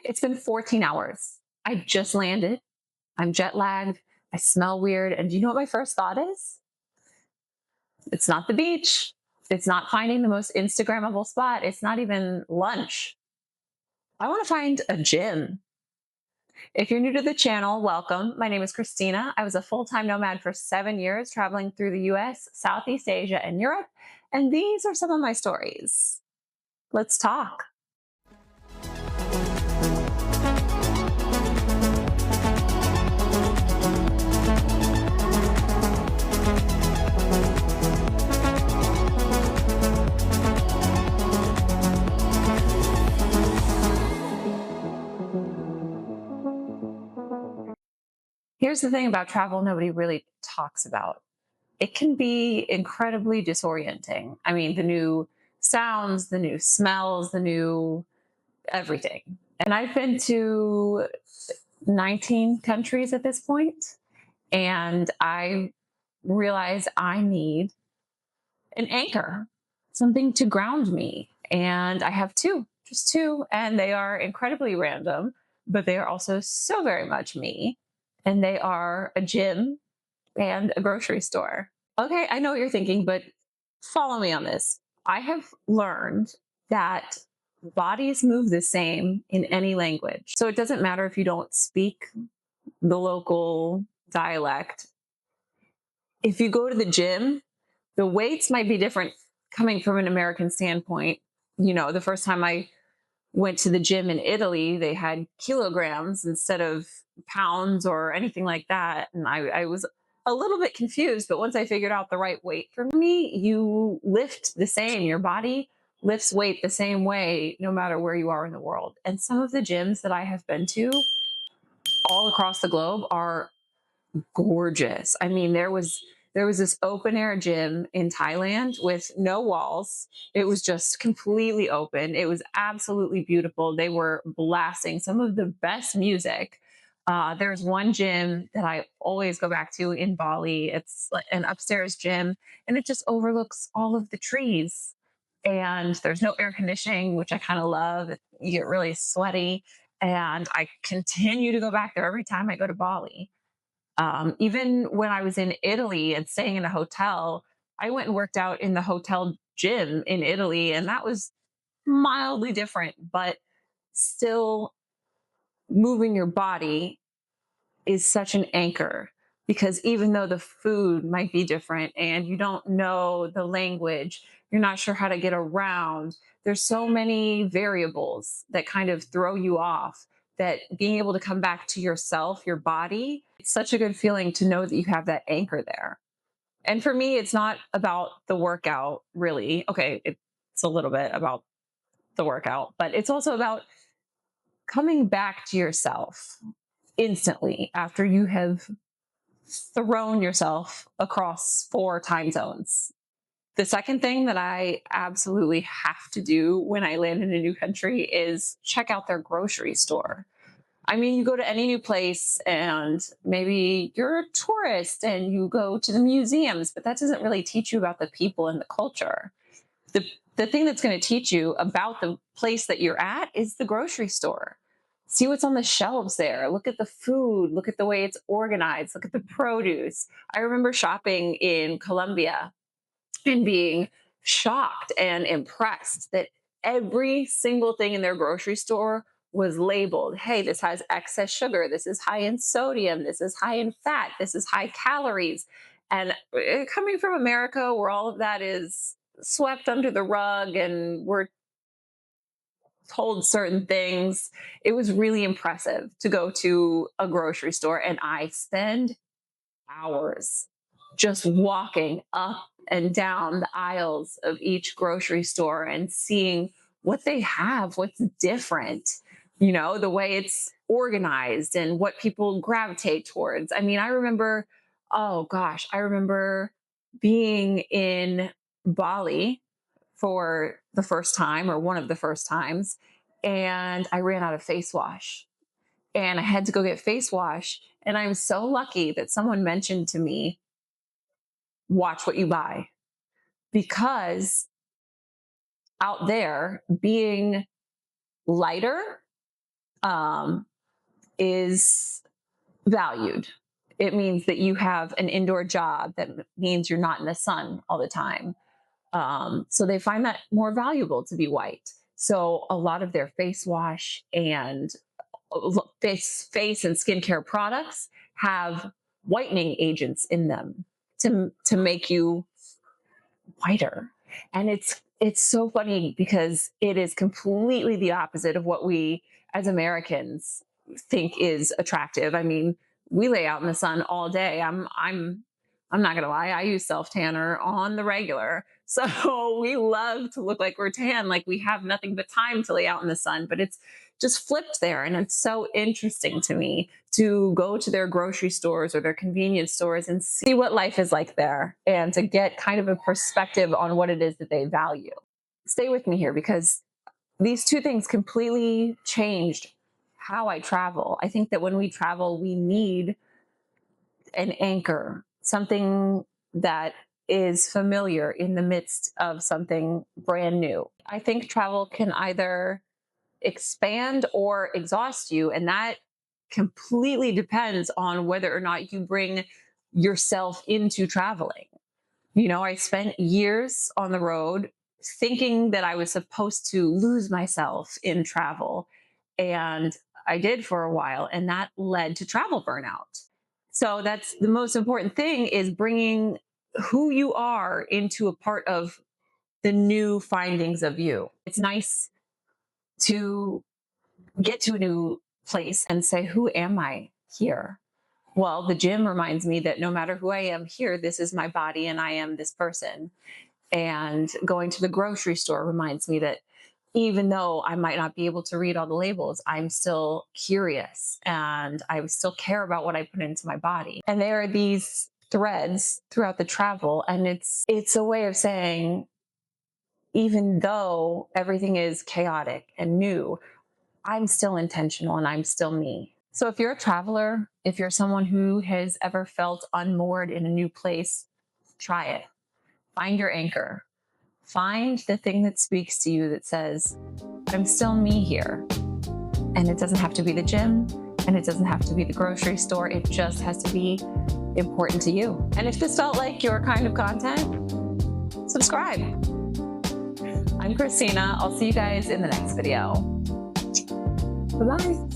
It's been 14 hours. I just landed. I'm jet lagged. I smell weird. And do you know what my first thought is? It's not the beach. It's not finding the most Instagrammable spot. It's not even lunch. I want to find a gym. If you're new to the channel, welcome. My name is Christina. I was a full-time nomad for 7 years, traveling through the US, Southeast Asia, and Europe. And these are some of my stories. Let's talk. Here's the thing about travel nobody really talks about. It can be incredibly disorienting. I mean, the new sounds, the new smells, the new everything. And I've been to 19 countries at this point, and I realize I need an anchor, something to ground me. And I have two, just two, and they are incredibly random, but they are also so very much me. And they are a gym and a grocery store. Okay, I know what you're thinking, but follow me on this. I have learned that bodies move the same in any language. So it doesn't matter if you don't speak the local dialect. If you go to the gym, the weights might be different coming from an American standpoint. You know, the first time I went to the gym in Italy, they had kilograms instead of pounds or anything like that. And I was a little bit confused, but once I figured out the right weight for me, you lift the same. Your body lifts weight the same way, no matter where you are in the world. And some of the gyms that I have been to all across the globe are gorgeous. I mean, there was this open air gym in Thailand with no walls. It was just completely open. It was absolutely beautiful. They were blasting some of the best music. There's one gym that I always go back to in Bali. It's like an upstairs gym, and it just overlooks all of the trees. And there's no air conditioning, which I kind of love. You get really sweaty. And I continue to go back there every time I go to Bali. Even when I was in Italy and staying in a hotel, I went and worked out in the hotel gym in Italy, and that was mildly different, but still moving your body is such an anchor because even though the food might be different and you don't know the language, you're not sure how to get around, there's so many variables that kind of throw you off that being able to come back to yourself, your body, it's such a good feeling to know that you have that anchor there. And for me, it's not about the workout really. Okay, it's a little bit about the workout, but it's also about coming back to yourself instantly after you have thrown yourself across 4 time zones. The second thing that I absolutely have to do when I land in a new country is check out their grocery store. I mean, you go to any new place and maybe you're a tourist and you go to the museums, but that doesn't really teach you about the people and the culture. The thing that's going to teach you about the place that you're at is the grocery store. See what's on the shelves there. Look at the food. Look at the way it's organized. Look at the produce. I remember shopping in Colombia and being shocked and impressed that every single thing in their grocery store was labeled. Hey, this has excess sugar. This is high in sodium. This is high in fat. This is high calories. And coming from America, where all of that is swept under the rug and we're told certain things, it was really impressive to go to a grocery store. And I spend hours just walking up and down the aisles of each grocery store and seeing what they have, what's different, you know, the way it's organized and what people gravitate towards. I mean, I remember, oh gosh, I remember being in Bali for the first time or one of the first times, and I ran out of face wash and I had to go get face wash. And I'm so lucky that someone mentioned to me, watch what you buy, because out there being lighter, um, is valued. It means that you have an indoor job. That means you're not in the sun all the time. So they find that more valuable to be white. So a lot of their face wash and face and skincare products have whitening agents in them to make you whiter. And it's so funny because it is completely the opposite of what we as Americans think is attractive. I mean, we lay out in the sun all day. I'm not gonna lie, I use self tanner on the regular. So we love to look like we're tan, like we have nothing but time to lay out in the sun, but it's just flipped there. And it's so interesting to me to go to their grocery stores or their convenience stores and see what life is like there and to get kind of a perspective on what it is that they value. Stay with me here because these two things completely changed how I travel. I think that when we travel, we need an anchor, something that is familiar in the midst of something brand new. I think travel can either expand or exhaust you, and that completely depends on whether or not you bring yourself into traveling. You know, I spent years on the road thinking that I was supposed to lose myself in travel. And I did for a while, and that led to travel burnout. So that's the most important thing is bringing who you are into a part of the new findings of you. It's nice to get to a new place and say, who am I here? Well, the gym reminds me that no matter who I am here, this is my body and I am this person. And going to the grocery store reminds me that even though I might not be able to read all the labels, I'm still curious and I still care about what I put into my body. And there are these threads throughout the travel, and it's a way of saying, even though everything is chaotic and new, I'm still intentional and I'm still me. So if you're a traveler, if you're someone who has ever felt unmoored in a new place, try it. Find your anchor. Find the thing that speaks to you that says, I'm still me here. And it doesn't have to be the gym, and it doesn't have to be the grocery store. It just has to be important to you. And if this felt like your kind of content, subscribe. I'm Christina. I'll see you guys in the next video. Bye-bye.